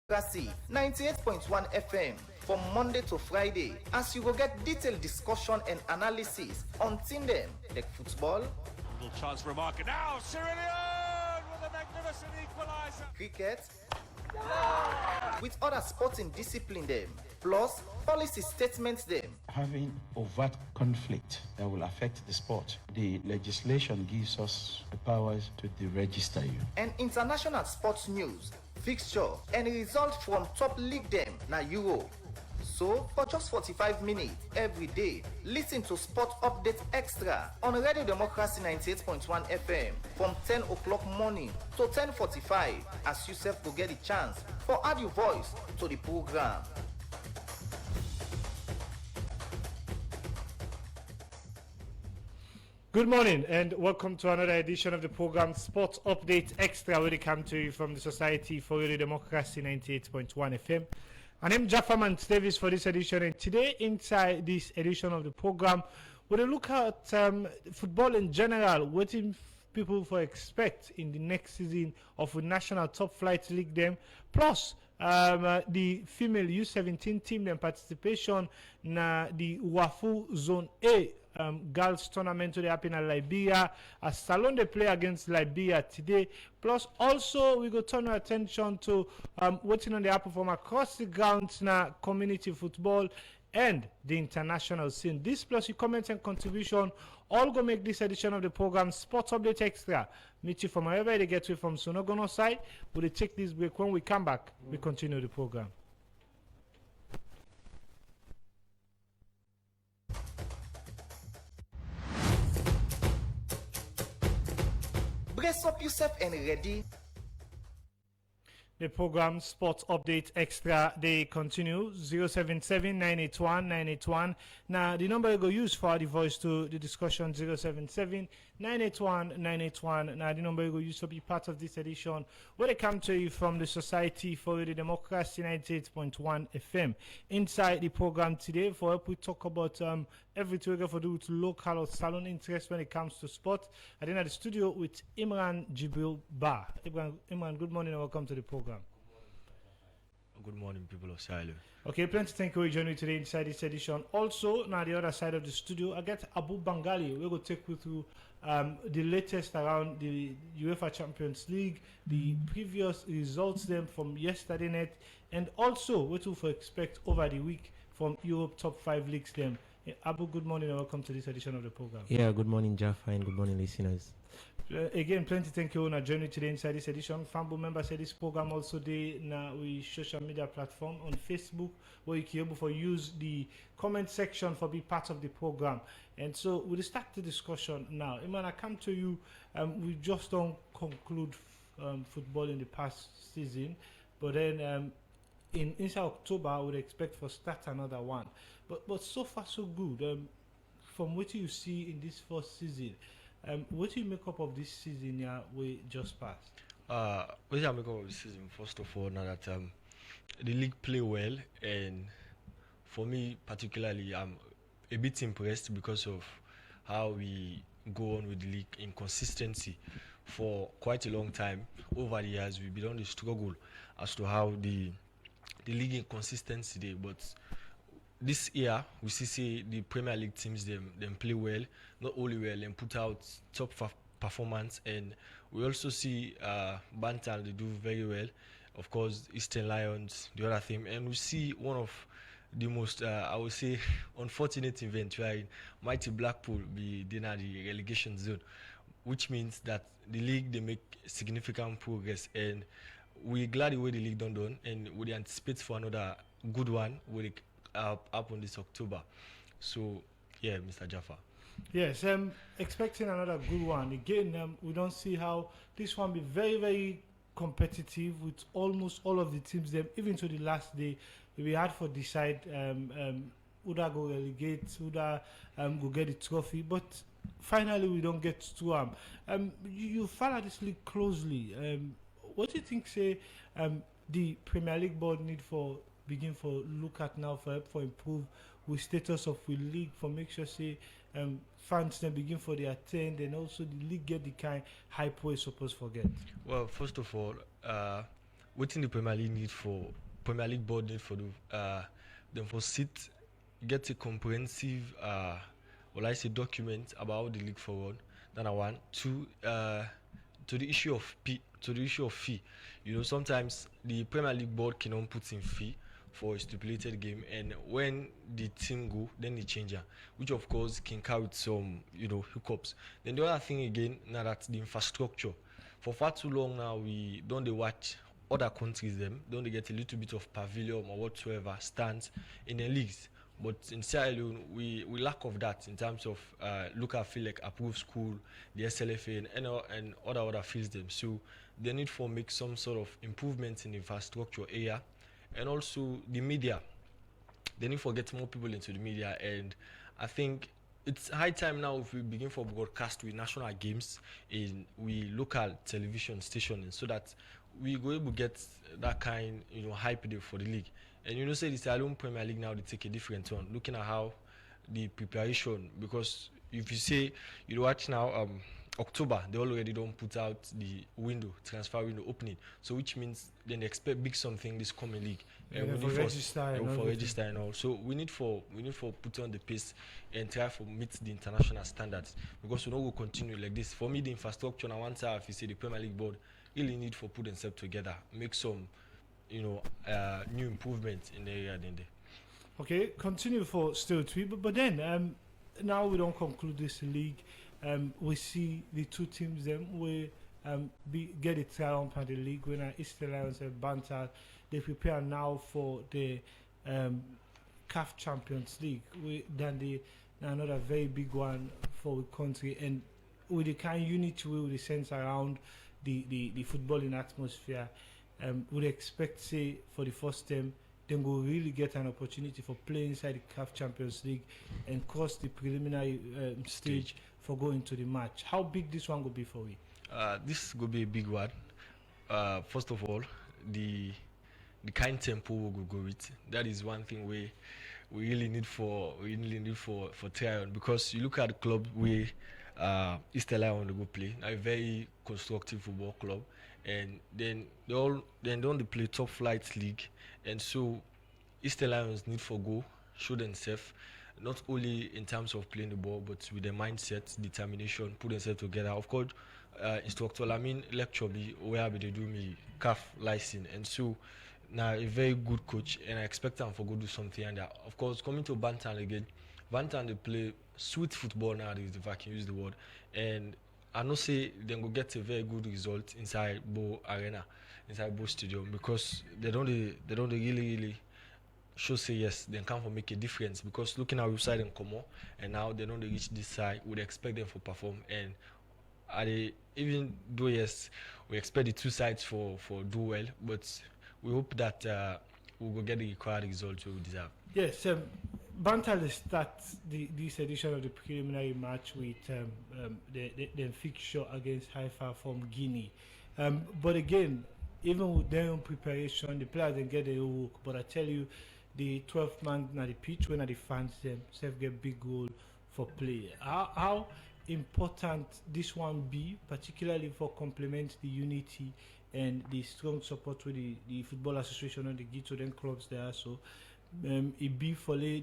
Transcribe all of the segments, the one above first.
Democracy 98.1 FM from Monday to Friday as you will get detailed discussion and analysis on team them like football, little chance for a marker now, Leone with a magnificent equaliser, cricket, with other sporting discipline them, plus policy statements them. Having overt conflict that will affect the sport, the legislation gives us the powers to deregister you. And international sports news, fixture and results from top league them na Euro. So for just 45 minutes every day, listen to Sport Update Extra on Radio Democracy 98.1 FM from 10 o'clock morning to 10:45 as you self will get the chance for add your voice to the program. Good morning and welcome to another edition of the program Sports Update Extra, where they come to you from the Society for Radio Democracy 98.1 FM. And I'm Jaffaman Davis for this edition, and today inside this edition of the program, we'll look at football in general, what people for expect in the next season of a national top flight league them, plus the female U17 team and participation na the Wafu Zone A girls tournament to happen at Liberia, as Salon they play against Liberia today. Plus also we go turn our attention to what's on the happen from across the grounds na community football and the international scene. This plus your comments and contribution all go make this edition of the program Sports Update Extra. Meet you from wherever they get you from Sonogono side. We'll take this break. When we come back, we continue the program. Brace up yourself and ready. The program Sports Update Extra, they continue 077-981-981. Now the number you go use for the voice to the discussion 077-981-981. Now the number you go use to be part of this edition where they come to you from the Society for the Democracy 98.1 FM. Inside the program today, for help we talk about everything we got to do with local or salon interest when it comes to sport. I think at the studio with Imran Jibril Ba. Imran, good morning and welcome to the program. Good morning, people of Silo. Okay, plenty thank you for joining me today inside this edition. Also, now the other side of the studio, I get Abu Bangali. We're going to take you through the latest around the UEFA Champions League, the previous results them from yesterday night, and also what to expect over the week from Europe top 5 leagues them. Abu, good morning and welcome to this edition of the program. Yeah, good morning, Jaffa, and good morning, listeners. Again, plenty thank you on journey today inside this edition. Family members say this program also they now we social media platform on Facebook where you can able for use the comment section for be part of the program. And so we'll start the discussion now. Iman, I come to you. We just don't conclude football in the past season, but then in inside October I would expect for start another one. But so far so good. From what you see in this first season. What do you make up of this season we just passed? What do I make up of this season? First of all, now that the league play well, and for me particularly, I'm a bit impressed because of how we go on with the league in consistency for quite a long time. Over the years, we've been on the struggle as to how the league in consistency day, but this year we see the Premier League teams them play well, not only well, and put out top performance, and we also see Bantal they do very well. Of course, Eastern Lions, the other team, and we see one of the most I would say unfortunate events where Mighty Blackpool be in the relegation zone, which means that the league they make significant progress, and we're glad the way the league done, and we anticipate for another good one with it up on this October. So yeah, Mr. Jaffa. Yes, expecting another good one. Again, we don't see how this one be very, very competitive with almost all of the teams them, even to the last day. We had for decide who that go relegate, who that go get the trophy, but finally we don't get to you follow this league closely. What do you think say the Premier League board need for begin for look at now for help for improve with status of the league for make sure say fans then begin for the attend, and also the league get the kind hype way supposed forget? Well, first of all, waiting the Premier League board need for them for sit get a comprehensive document about how the league for run. Then I want to the issue of fee. Sometimes the Premier League board cannot put in fee for a stipulated game, and when the team go, then they change it, which of course can carry some hiccups. Then the other thing again, now that the infrastructure, for far too long now we don't they watch other countries them, don't they get a little bit of pavilion or whatsoever stands in the leagues. But in Sierra Leone, we lack of that in terms of look at feel like approved school, the SLFA and other fields them. So they need for make some sort of improvements in the infrastructure area, and also the media. They need to get more people into the media, and I think it's high time now if we begin for broadcast with national games in we local television stations, so that we go able to get that kind hype there for the league. And say the Sierra Premier League now they take a different turn, looking at how the preparation, because if you say you watch now October, they already don't put out the transfer window opening, so which means then they expect big something this coming league. And for register and all. So we need for put on the pace and try to meet the international standards, because we don't go continue like this. For me, the infrastructure on one side, if you say the Premier League board really need for put themselves together, make some new improvements in the area then there. Okay, continue for still 3, but then now we don't conclude this league. We see the two teams them we get a triumph at the league winner Eastern Lions and Bantal. They prepare now for the CAF Champions League. Another very big one for the country, and with the kind of unity we will sense around the footballing atmosphere. Would expect say for the first time then we'll really get an opportunity for playing inside the CAF Champions League and cross the preliminary stage for going to the match. How big this one will be for you? This will be a big one. First of all, the kind tempo we will go with. That is one thing we really need for try on, because you look at the club we Eastern Lions go play, a very constructive football club, and then they don't play top flight league, and so Eastern Lions need for go show themselves not only in terms of playing the ball but with their mindset, determination, put themselves together. Of course, instructor lecture me where they do me calf license, and so now a very good coach, and I expect them for go do something. And of course, coming to Bantan again, Bantan they play sweet football nowadays, if I can use the word, and I know say they go get a very good result inside Bo Arena, inside Bo Stadium, because they don't really show say yes they can for make a difference, because looking at outside and come on, and now they don't reach this side, would expect them for perform, and even though yes we expect the two sides for do well, but we hope that we will get the required results we deserve. Yes, Bantal starts this edition of the preliminary match with the fixture against Haifa from Guinea. But again, even with their own preparation, the players then get their work. But I tell you, the 12th man at the pitch, when the fans themselves get big goal for play. How important this one be, particularly for complement the unity and the strong support with the Football Association and the give to them clubs there. So it be for the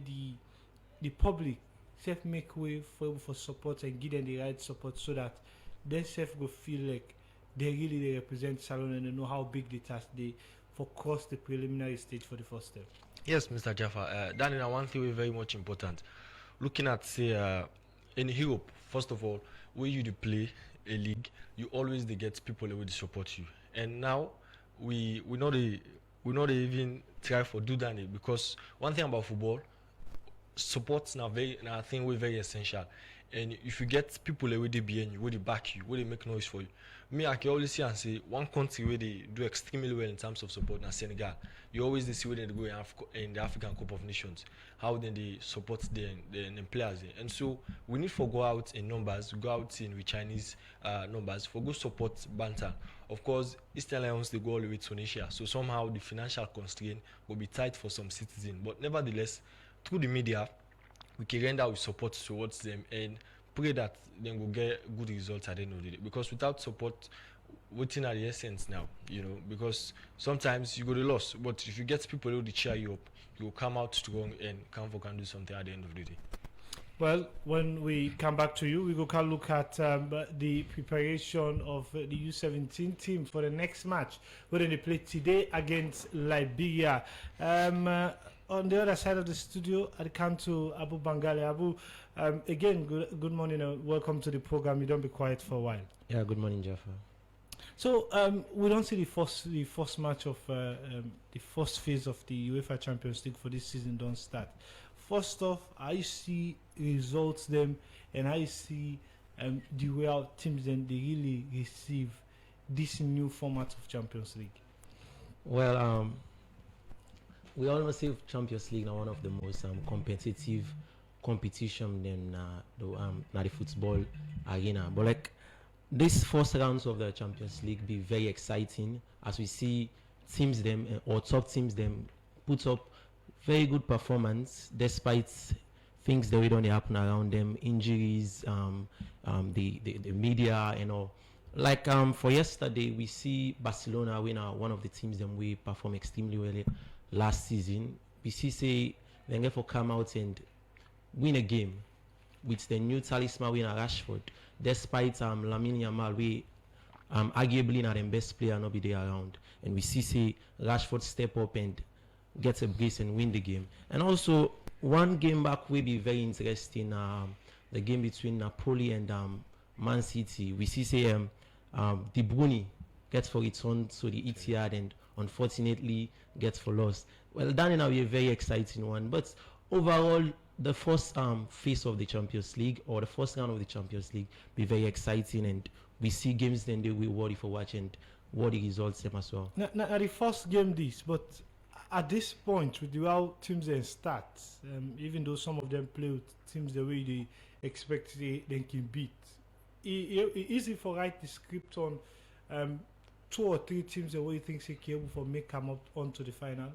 public self make way for support and give them the right support, so that they self go feel like they represent Salon and they know how big the task they for cross the preliminary stage for the first step. Yes, Mr. Jaffa. That is one thing very much important. Looking at say in Europe, first of all, where you play a league, you always they get people that will support you. And now we not even try for do that, because one thing about football, supports now I think we're very essential. And if you get people that will behind you, will they back you, will they make noise for you. Me, I can always see and say one country where they do extremely well in terms of support now Senegal. You always see where they go in the African Cup of Nations, how then they support the players there. And so we need to go out in numbers, go out in with Chinese numbers for go support Bantam. Of course, Eastern Lions they go all the way to Tunisia, so somehow the financial constraint will be tight for some citizens. But nevertheless, through the media, we can render our support towards them and pray that they will get good results at the end of the day. Because without support, waiting at the essence now, because sometimes you go to loss, but if you get people who cheer you up, you will come out strong and can do something at the end of the day. Well, when we come back to you, we go can look at the preparation of the U17 team for the next match, where they play today against Liberia. On the other side of the studio, I come to Abu Bangali. Abu, again, good morning and welcome to the program. You don't be quiet for a while. Yeah, good morning, Jaffa. So we don't see the first match of the first phase of the UEFA Champions League for this season don't start. First off, I see results them, and I see the way our teams then they really receive this new format of Champions League. Well, we almost say Champions League now one of the most competitive competition than the football arena. But like this first rounds of the Champions League be very exciting as we see teams them or top teams them put up very good performance despite things that we don't happen around them, injuries, the media, Like for yesterday, we see Barcelona win one of the teams that we performed extremely well last season. We see they therefore come out and win a game with the new talisman winner Rashford, despite Lamine Yamal, we arguably not the best player not be there around, and we see Rashford step up and get a brace and win the game. And also one game back will be very interesting. The game between Napoli and Man City. We see De Bruyne gets for return to the Etihad and unfortunately gets for loss. Well, that will be a very exciting one. But overall, the first phase of the Champions League or the first round of the Champions League be very exciting, and we see games then they will worry for watching what the results them as well. Now the first game but at this point with the how teams then start, even though some of them play with teams the way they expect they can beat, easy for write the script on 2 or 3 teams the way you think they can able for make come up onto the finals?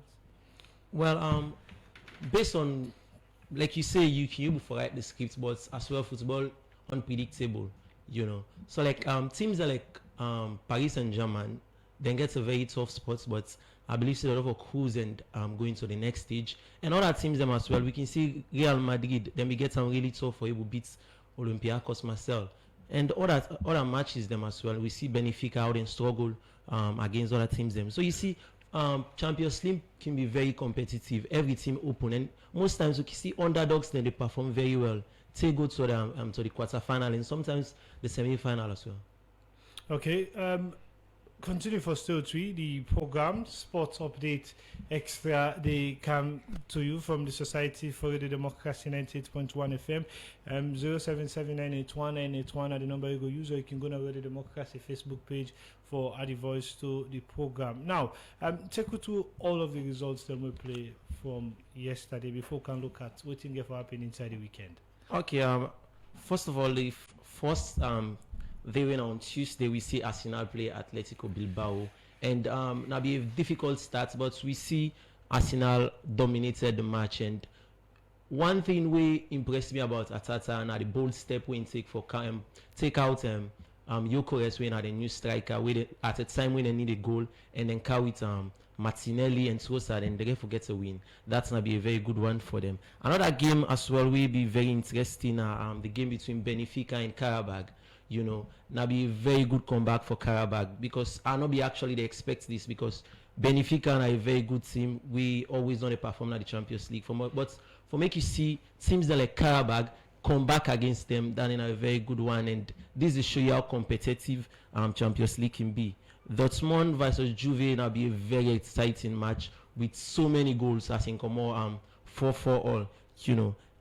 Well, based on like you say, you can able for write the script, but as well football unpredictable, So like teams are like Paris Saint-Germain, then gets a very tough spot, but I believe a lot of cruise and going to the next stage. And other teams them as well. We can see Real Madrid, then we get some really tough for able beats Olympiacos Marseille. And other matches them as well. We see Benfica out and struggle against other teams them. So you see Champions League can be very competitive. Every team open, and most times we can see underdogs then they perform very well. They go to the quarterfinal and sometimes the semi-final as well. Okay. Continue for still 3, the program Sports Update Extra. They come to you from the Society for the Democracy 98.1 FM. 077981981 are the number you go use, or you can go to the Democracy Facebook page for add the voice to the program. Now, take you to all of the results that we play from yesterday before we can look at what things have happened inside the weekend. Okay. First of all, the first they win on Tuesday. We see Arsenal play Atletico Bilbao, and now be a difficult start, but we see Arsenal dominated the match. And one thing we impressed me about Atata and the bold step we take for take out Gyökeres when the new striker at a time when they need a goal, and then carry it Martinelli and Trossard, and they forget to win. That's gonna be a very good one for them. Another game as well will be very interesting. The game between Benfica and Karabakh. Now be a very good comeback for Karabakh, because I know be actually they expect this, because Benfica are a very good team. We always don't perform at the Champions League. But for make you see teams that like Karabakh come back against them, then in a very good one, and this is show you how competitive Champions League can be. Dortmund versus Juve now be a very exciting match with so many goals. I think more 4-4 all,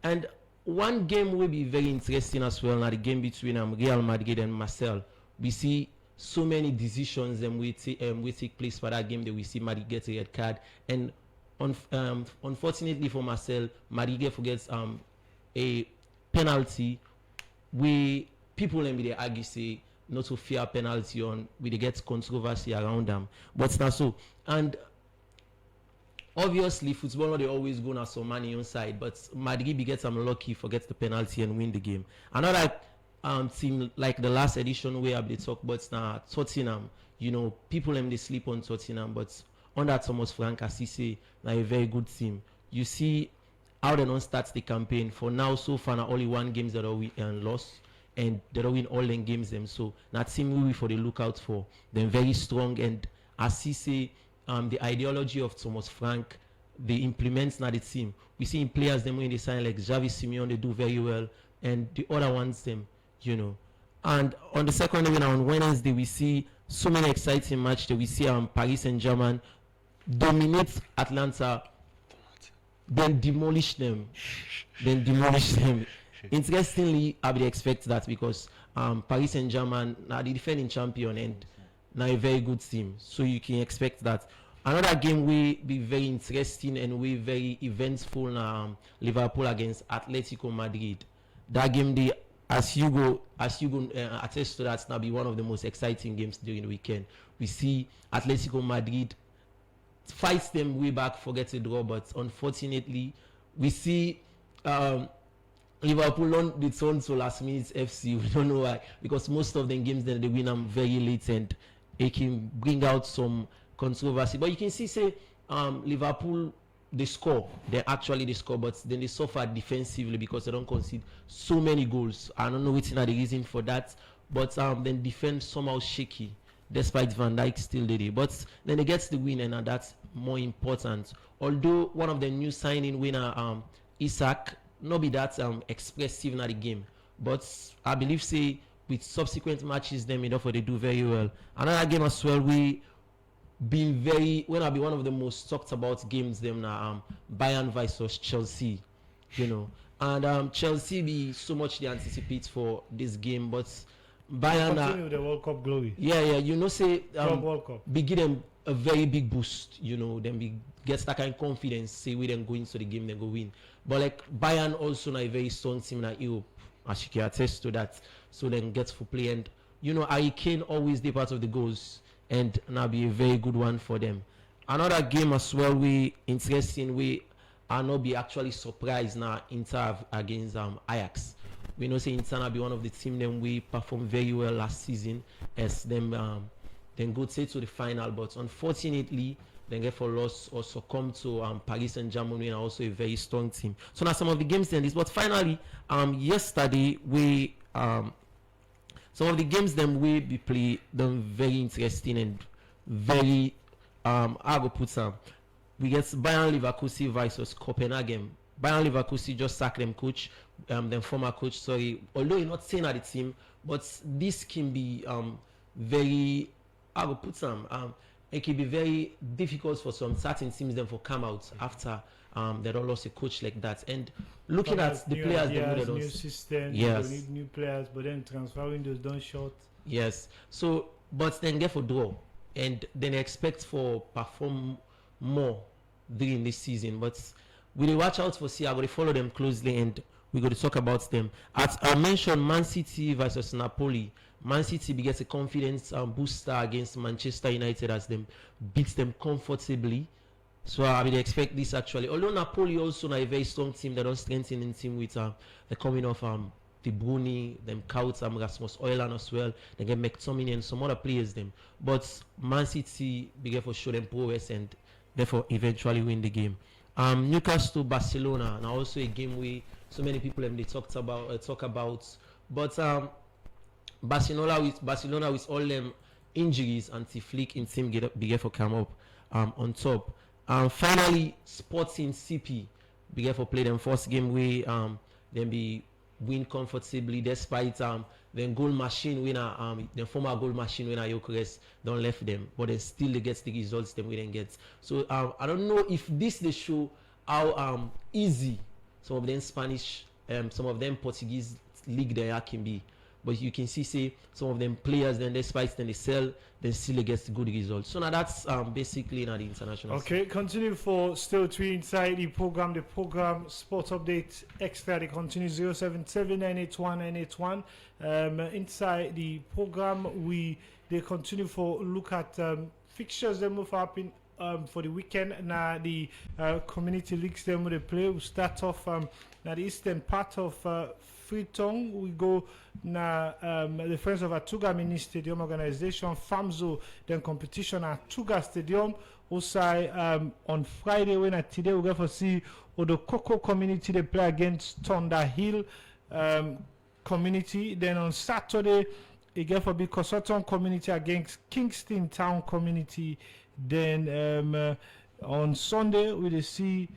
and one game will be very interesting as well. Now the game between Real Madrid and Marseille. We see so many decisions and we take place for that game that we see Madrid get a red card, and unfortunately for Marseille, Madrid forgets a penalty. People they argue say not to fear penalty on we get controversy around them, but it's not so. And obviously, football they always go on some money on side, but Madrid gets some lucky, forgets the penalty and win the game. Another team like the last edition where they talk about now Tottenham. You know, people them they sleep on Tottenham, but under Thomas Frank, as he say, like a very good team. You see how they don't start the campaign. For now, so far, now only one games that are lost, and they don't win all the games them. So that team we for the lookout for. They're very strong, and as he say, the ideology of Thomas Frank, they implement now the team. We see in players them when they sign like Javi Simeon, they do very well, and the other ones them, you know. And on the second day, on Wednesday, we see so many exciting matches. We see Paris Saint-Germain dominate Atlanta, then demolish them. Interestingly, I would expect that because Paris Saint-Germain are the defending champion and now a very good team. So you can expect that. Another game will be very interesting and will very eventful now. Liverpool against Atletico Madrid. That game, as you go attest to that, now be one of the most exciting games during the weekend. We see Atletico Madrid fights them way back, forget a draw, but unfortunately, we see Liverpool on the turn to last minute FC. We don't know why, because most of the games then they win them very late and it can bring out some controversy. But you can see, say, Liverpool, they score, but then they suffer defensively because they don't concede so many goals. I don't know what's the reason for that, but then defense somehow shaky, despite Van Dijk still did it. But then they get the win, and that's more important. Although one of the new signing winner, Isak, not be that expressive in the game, but I believe say with subsequent matches them enough they do very well. Another game as well we been very when I be one of the most talked about games them now Bayern versus Chelsea, you know, and Chelsea be so much they anticipate for this game, but Bayern continue with the World Cup glory. Yeah, you know, say World Cup. be give them a very big boost, you know, then be gets that kind of confidence, say we then go into the game, then go win. But like Bayern also not a very strong team in Europe, as you can attest to that. So then gets for play, and you know, Harry Kane always the part of the goals, and now be a very good one for them. Another game as well we interesting, we are not be actually surprised now Inter against Ajax. We know say Inter will be one of the team them we performed very well last season as them then go say to the final, but unfortunately then get for loss or succumb to Paris Saint-Germain, and also a very strong team. So now some of the games then this, but finally yesterday we some of the games then we be play them very interesting and very I go put some. We get Bayern Leverkusen versus Copenhagen. Bayern Leverkusen just sacked them coach, them former coach, sorry. Although he's not saying at the team, but this can be very, I will put some, it can be very difficult for some certain teams then for come out after they don't lost a coach like that. And looking at the players, ideas, new system, yes, need new players, but then transfer windows done short. Yes. So, but then get for draw, and then expect for perform more during this season. But we will watch out for Seattle. We follow them closely, and we're going to talk about them. As I mentioned, Man City versus Napoli. Man City gets a confidence booster against Manchester United as them beats them comfortably. So I will expect this actually. Although Napoli also not a very strong team, they don't strengthen in team with the coming of De Bruyne, them Couts, Rasmus Højlund as well. They get McTominay and some other players them. But Man City began for show them progress and therefore eventually win the game. Newcastle Barcelona, now also a game we so many people they talk about, but Barcelona with all them injuries and Flick in team began for come up on top. Finally, Sporting CP began for play them first game we then be win comfortably despite then goal machine winner the former goal machine winner Gyökeres don't left them, but then still they get the results them we didn't get. So I don't know if this they show how easy some of them Spanish some of them Portuguese league there can be. But you can see some of them players then despite then they sell, then still they get good results. So now that's basically now the international. Okay, continue for still three inside the program Sports Update Extra. They continue 077-981-981. Inside the program they continue for look at fixtures that move up in for the weekend. Now the community leagues them they play. We start off now the eastern part of Freetown, we go na the Friends of Atuga Mini Stadium organization, FAMZO, then competition at Atuga Stadium. Also, on Friday, when at today, we go for see Odokoko community, they play against Thunder Hill community. Then on Saturday, we go for Big Kosoton community against Kingston Town community. Then on Sunday, we will see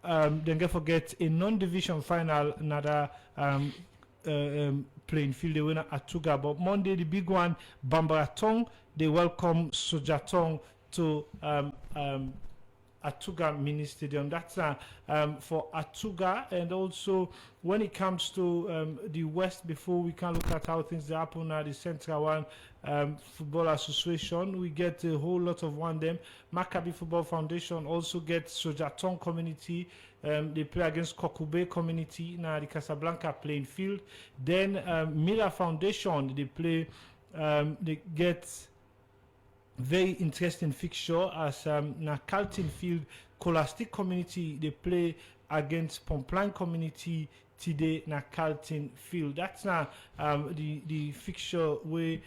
then don't forget a non-division final, another playing field, the winner Atuga. But Monday, the big one, Bambaratong, they welcome Sojatong to Atuga Mini Stadium. That's for Atuga. And also, when it comes to the West, before we can look at how things happen at the Central One Football Association, we get a whole lot of one them. Maccabi Football Foundation also gets Sojatong community. They play against Kokube community now the Casablanca playing field. Then Miller Foundation, they play, they get very interesting fixture as na Carlton Field Scholastic community, they play against Pompline community today na Carlton Field. That's now the fixture where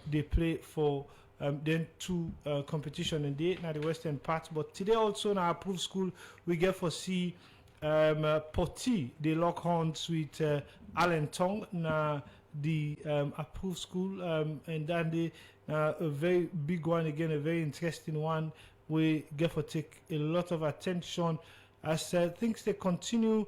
they play for then two competition in the now the western part. But today also na approved school we get for see Poti they lock horns with Allentown na the approved school and then the a very big one again, a very interesting one. We get for take a lot of attention as things they continue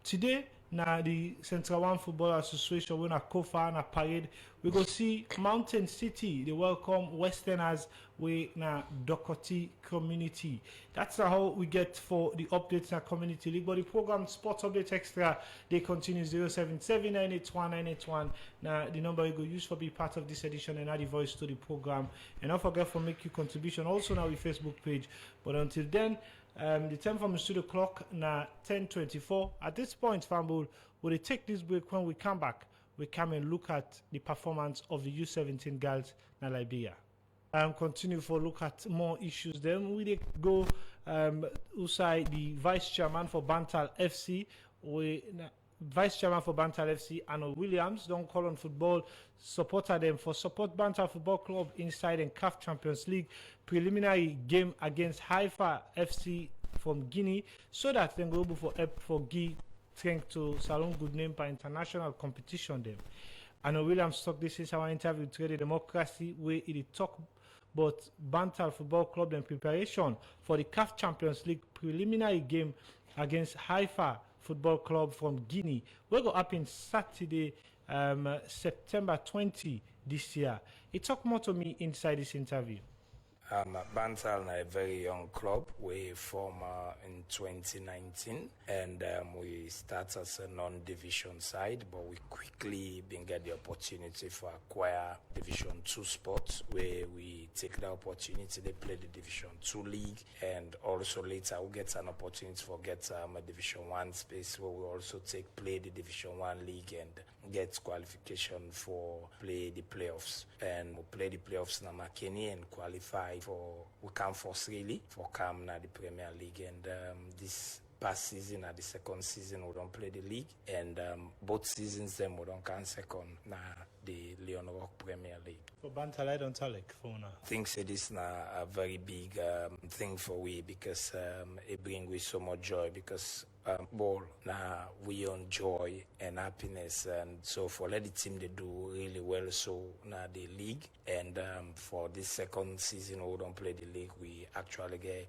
today. Now the Central One Football Association when a Kofa and a parade, we go see Mountain City. They welcome Westerners with na Dokoti community. That's how we get for the updates in our community league. But the program Sports Update Extra they continue 077981981. Now the number you go use for be part of this edition and add the voice to the program. And don't forget for make your contribution also now with Facebook page. But until then. The time from the studio clock now 10:24. At this point, Fambul, we'll take this break. When we come back, we come and look at the performance of the U17 girls in Liberia. Continue for look at more issues. Then we go outside the vice chairman for Bantal FC. Vice Chairman for Bantal FC, Arnold Williams, don't call on football, supported them for support Bantal Football Club inside and CAF Champions League preliminary game against Haifa FC from Guinea, so that they go for help for Guy strength to Salon good name by international competition them. Arnold Williams talk this is our interview with Radio Democracy where it talk about Bantal Football Club and preparation for the CAF Champions League preliminary game against Haifa Football Club from Guinea. We'll go up in Saturday, September 20 this year. He talked more to me inside this interview. Bantal is a very young club. We formed in 2019 and we start as a non-division side, but we quickly been get the opportunity for acquire Division 2 spots where we take the opportunity to play the Division 2 league, and also later we get an opportunity for get a Division 1 space where we also play the Division 1 league and get qualification for play the playoffs. And we play the playoffs in Makeni and qualify for we come first really for come na the Premier League. And this past season at the second season we don't play the league, and both seasons then we don't come second na the Leone Premier League. For Bantal, I don't tell like for now. I think so this na a very big thing for we because it bring we so much joy because ball now we enjoy and happiness, and so for let the team they do really well so now the league, and for this second season we don't play the league, we actually get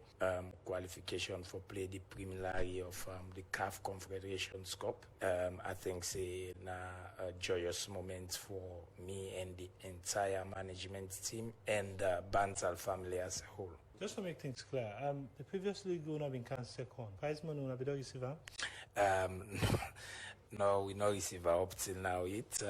qualification for play the preliminary of the CAF Confederations Cup. I think say now a joyous moment for me and the entire management team and Bantal family as a whole. Just to make things clear, the previous league would have been second. Prize money would have been receiver. No, we not receive up till now yet.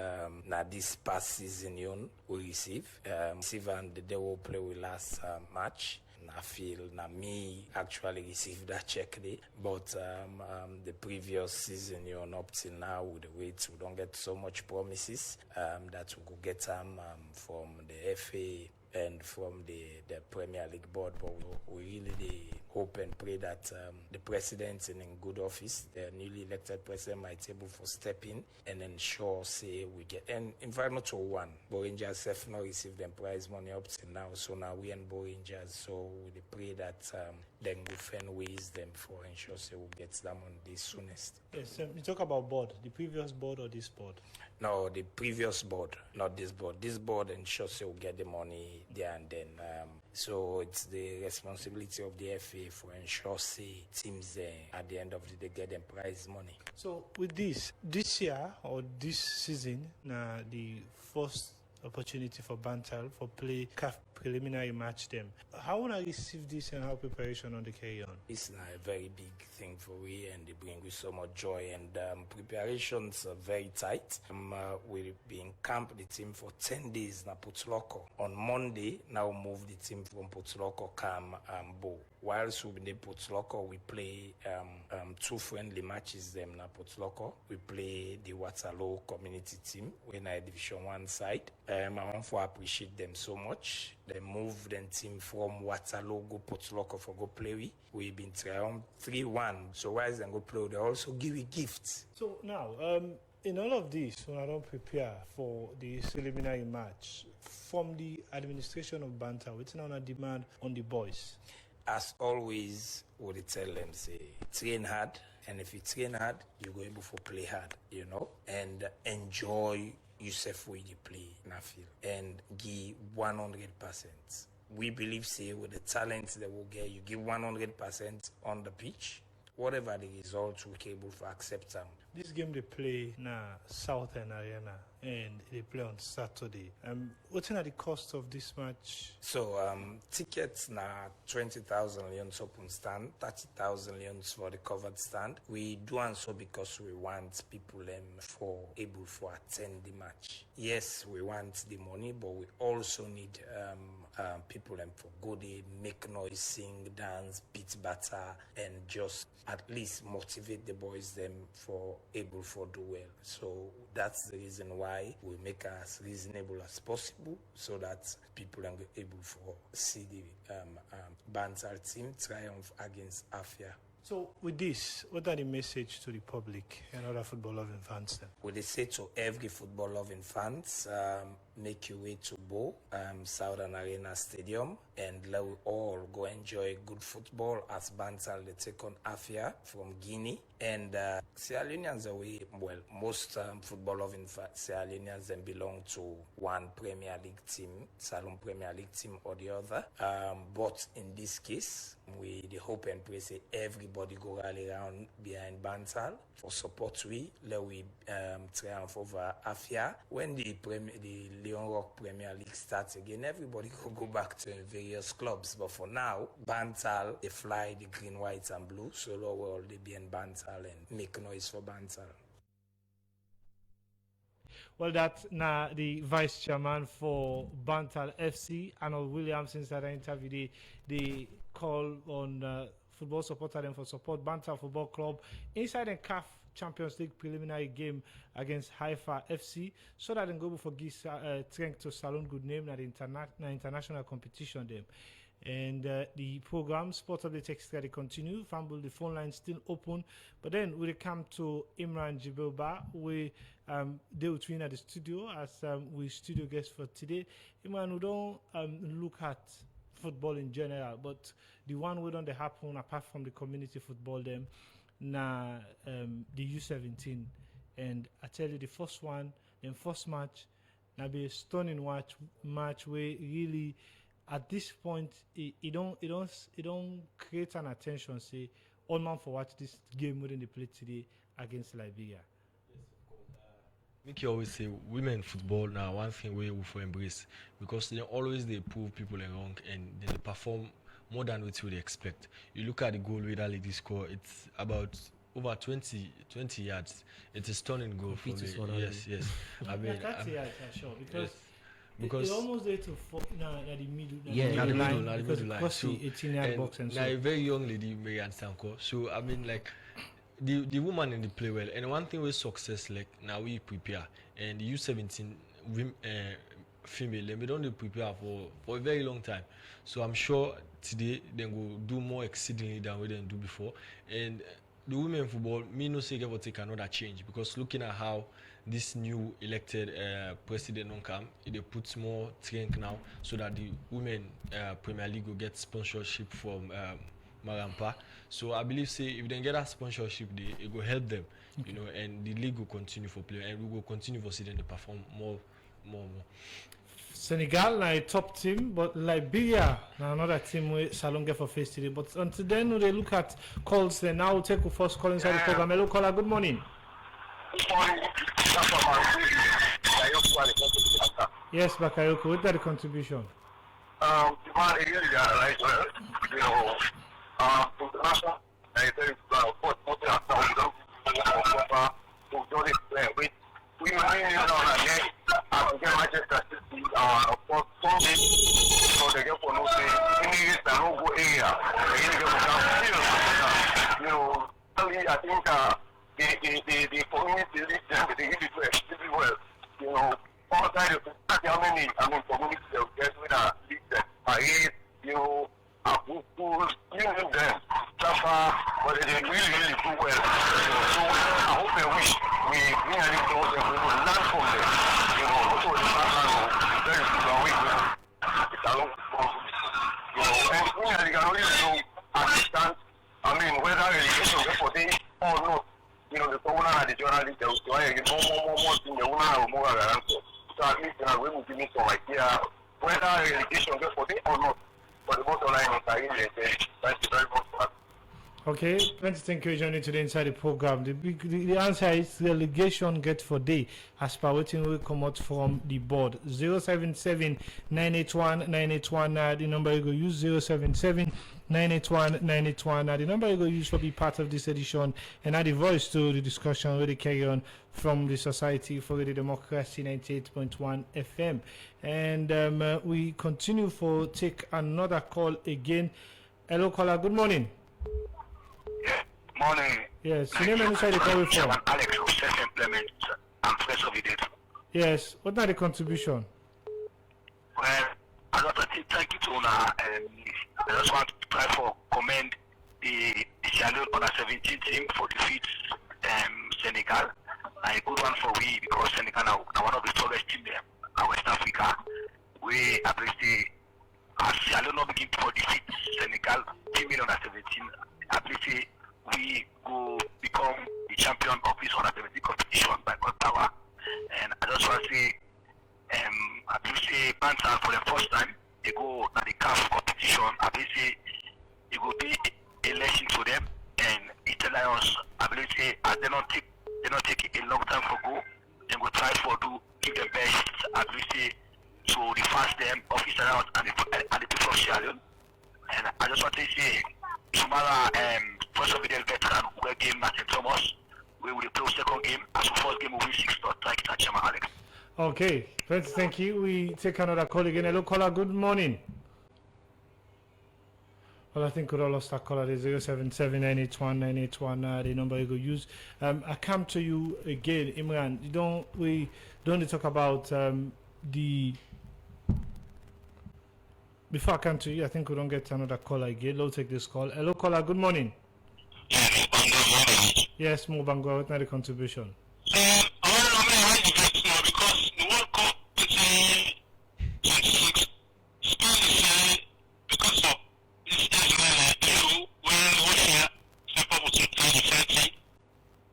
Now this past season we receive. And they will play with last match. I feel me actually received that check day, but the previous season up till now with the weights we don't get so much promises that we could get from the FA and from the Premier League board, but we really hope and pray that the president in good office, the newly elected president, might able for step in and ensure, say, we get, and in fact, not to one, but Rangers have not received them prize money up to now, so now we and Rangers, so we pray that then go find ways them for ensure, say, we'll get them on the soonest. Yes, you talk about board, the previous board or this board? No, the previous board, not this board. This board ensures we'll get the money there and then. So it's the responsibility of the FA for ensure say teams at the end of the day get them prize money. So with this year or this season, the first opportunity for Bantal for play CAF preliminary match them. How will I receive this and how preparation on the carry on? It's not a very big thing for we and they bring with so much joy and preparations are very tight. We'll be in camp the team for 10 days na Putloko. On Monday, now move the team from Putloko Cam Bo. Whilst we'll be in Putloko, we play 2 friendly matches them na Putloko. We play the Waterloo community team. We're in a Division 1 side. I want to appreciate them so much. They moved the team from Waterloo go Putloko for go play with. We've been trying 3-1. So whilst they go play, they also give you gifts. So now, in all of this, when I don't prepare for the preliminary match, from the administration of Banter, what's on a demand on the boys? As always, what they tell them, say, train hard. And if you train hard, you go able to play hard, you know, and enjoy yourself when you play in a field and give 100%. We believe, say, with the talent that we'll get, you give 100% on the pitch. Whatever the results, we're able to accept them. This game they play na Southern Arena and they play on Saturday. What's the cost of this match? So tickets na 20,000 leons open stand, 30,000 leons for the covered stand. We do and so because we want people for able to attend the match. Yes, we want the money, but we also need people for go there, make noise, sing, dance, beat batter, and just at least motivate the boys them for able for do well. So that's the reason why we make as reasonable as possible so that people are able for see the Bantal team triumph against Afia. So with this, what are the message to the public and other football loving fans then? What they say to every football loving fans, make your way to Bo, Southern Arena Stadium, and let we all go enjoy good football as Bantal they take on Afia from Guinea. And Sierra Leoneans are well, most football loving Sierra Leoneans then belong to one Premier League team, Salon Premier League team or the other. But in this case, we the hope and pray say everybody go rally around behind Bantal for support let we triumph over Afia. When the Leone Rock Premier League starts again, everybody could go back to various clubs. But for now, Bantal, they fly the green, white and blue. So the world they be in Bantal and make noise for Bantal. Well, that's the vice chairman for Bantal FC, Arnold Williams, since that interview, the call on football supporter them for support Bantal Football Club inside the CAF Champions League preliminary game against Haifa FC, so that they go for give strength to Salon good name at the international competition them. And the program Sports Update Extra they continue. Fumble the phone line still open, but then we come to Imran Jibilba. We they will train at the studio as we studio guest for today. Imran, we don't look at football in general, but the one we don't happen apart from the community football them na the U17, and I tell you the first one, the first match, na be a stunning match where really at this point it don't create an attention. Say all man for watch this game within the play today against Liberia. Make you always say women football now one thing we will embrace because they always they prove people wrong and they perform more than what you would expect. You look at the goal with that lady score, it's about over 20 yards. It's a stunning goal for me. Yes. I mean, sure, because yes. Because it's almost there to at the middle. The middle line. Because the 18-yard box and so. A very young lady, Marianne Sanko. So I mean, like the woman in the play well. And one thing with success, like now we prepare and the U17 female, they don't dey prepare for a very long time. So I'm sure today they will do more exceedingly than what they do before. And the women football, me no say will take another change, because looking at how this new elected president on come, it puts more strength now, so that the women Premier League will get sponsorship from Marampa. So I believe, say, if they get that sponsorship, it will help them, you know, and the league will continue for play, and we will continue for see them to perform more. Senegal na a top team, but Liberia na another team we Salon get for face today. But until then, they look at calls. Then now we'll take the first call inside the program. Hello, caller. Good morning. Good morning. Yes, Bakayoko. What are the contribution? We Manchester City for Sunday, so they get for no say in the local area. They get for you know, I think the community they give it to extremely well. You know, outside of how many communities they get with a league that you know, schools, you know them, but they really do well. So I hope they wish we really know them, we will learn from them. You know, also the very good it's a long process. You know, and we can really know assistance. I mean, whether education get for them or not. You know, the governor and the journalist, they will get more thing, the woman or more answer. So at least, you know, we will give me some idea whether education get for them or not. But the bottom line is, I really thank you very much for that. Okay, thank you for joining today inside the program. The answer is relegation get for day, as per what will come out from the board. 077 981 981, the number you go use. 077 981 981, the number you go use for be part of this edition and add the voice to the discussion where they carry on from the Society for the Democracy 98.1 FM. And we continue for take another call again. Hello, caller. Good morning. Morning. Yes, your name and inside the call from. Alex, who self-employment and fresh of it. Yes, what are the contribution? Well, I want to say thank you to Una. I just want to try for commend the Sierra Leone under 17 team for defeat Senegal. A good one for we, because Senegal are one of the strongest teams there in West Africa. We appreciate Sierra Leone not begin for defeat Senegal team in under 17. Appreciate we go become the champion of this under 17 competition by God power. And I just want to say, I appreciate Bantam for the first time. They go at the CAF competition. I appreciate it will be a lesson to them, and it tells us, I believe, as they not take a long time for go. They will try for do give the best. I believe to the fans them of Israel and the people of Sierra Leone. And I just want to say, tomorrow, first of the veteran who game at St. Thomas, we will play second game. As the first game, we will 6 dot like Chairman Alex. Okay, thank you. We take another call again. Hello, caller. Good morning. Well, I think we all lost that caller. 077 981 981, the number you go use. I come to you again, Imran. We don't talk about the. Before I come to you, I think we don't get another caller again. Let's take this call. Hello, caller. Good morning. Yes, Mubango. What's the contribution? Because the World Cup is 26. Spain because of this issue when Russia supposed to play the 30,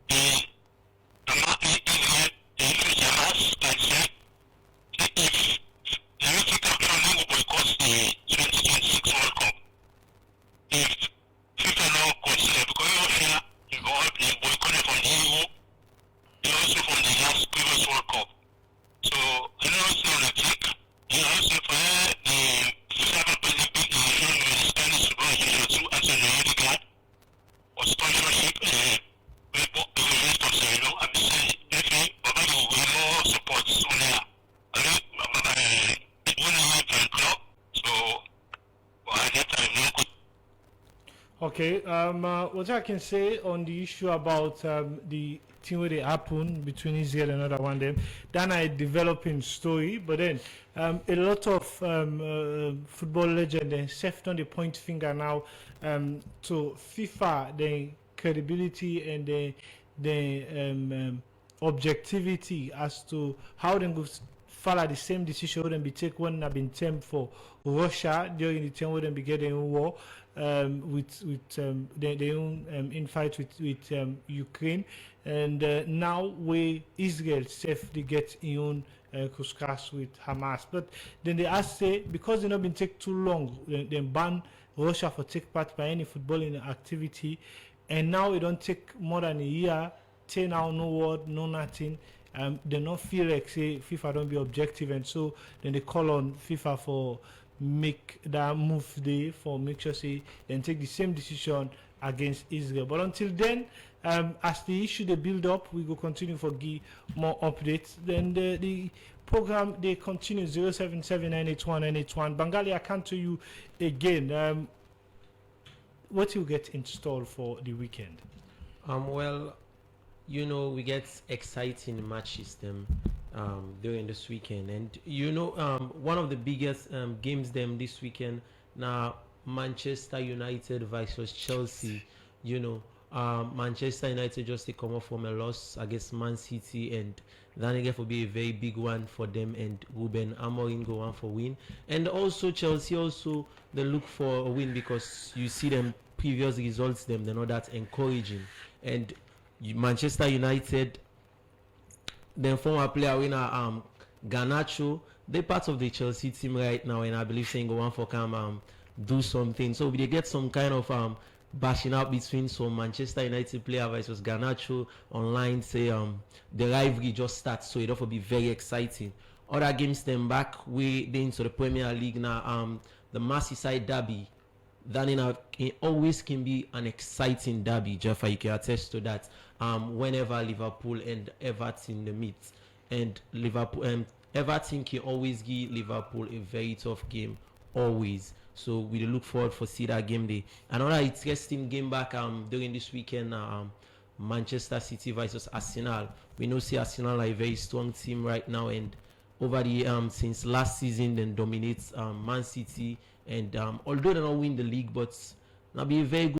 the Hamas can say if the African country will boycott the 2026 World Cup, if FIFA now consider, because Russia involved in boycotting from the EU, Okay, what I can say on the issue about the thing where they happen between Israel and other one them, then a developing story, but then a lot of football legend and Seth on the point finger now to FIFA, the credibility and the objectivity as to how they go follow the same decision when they take one have been termed for Russia during the time when they be getting war with their own infight with Ukraine, and now where Israel safely get in own cross with Hamas. But then they ask say because they not been take too long, they ban Russia for take part by any footballing activity, and now it don't take more than a year. Say now no word, no nothing. They not feel like say FIFA don't be objective, and so then they call on FIFA for make that move there for make sure say then take the same decision against Israel. But until then, as the issue they build up, we will continue for give more updates. Then the program they continue 077981981. Bengali, I come to you again. What you get installed for the weekend? Well, you know, we get exciting matches them during this weekend, and you know, one of the biggest games them this weekend now Manchester United versus Chelsea. You know, Manchester United just they come off from a loss against Man City, and that again will be a very big one for them, and Ruben Amorim go on for win. And also Chelsea also they look for a win because you see them previous results them they're not that encouraging, and Manchester United, then former player winner Garnacho, they part of the Chelsea team right now, and I believe saying go on for come do something. So we get some kind of bashing out between some Manchester United player versus Garnacho online. Say the rivalry just starts, so it will be very exciting. Other games them back we they into the Premier League now. The Merseyside derby. That it always can be an exciting derby, Jaffa. You can attest to that. Whenever Liverpool and Everton meet, and Everton can always give Liverpool a very tough game, always. So we look forward for see that game day. Another interesting game back during this weekend. Manchester City versus Arsenal. We know see Arsenal are a very strong team right now, and over the since last season, then dominates Man City. And although they don't win the league, but now be a very good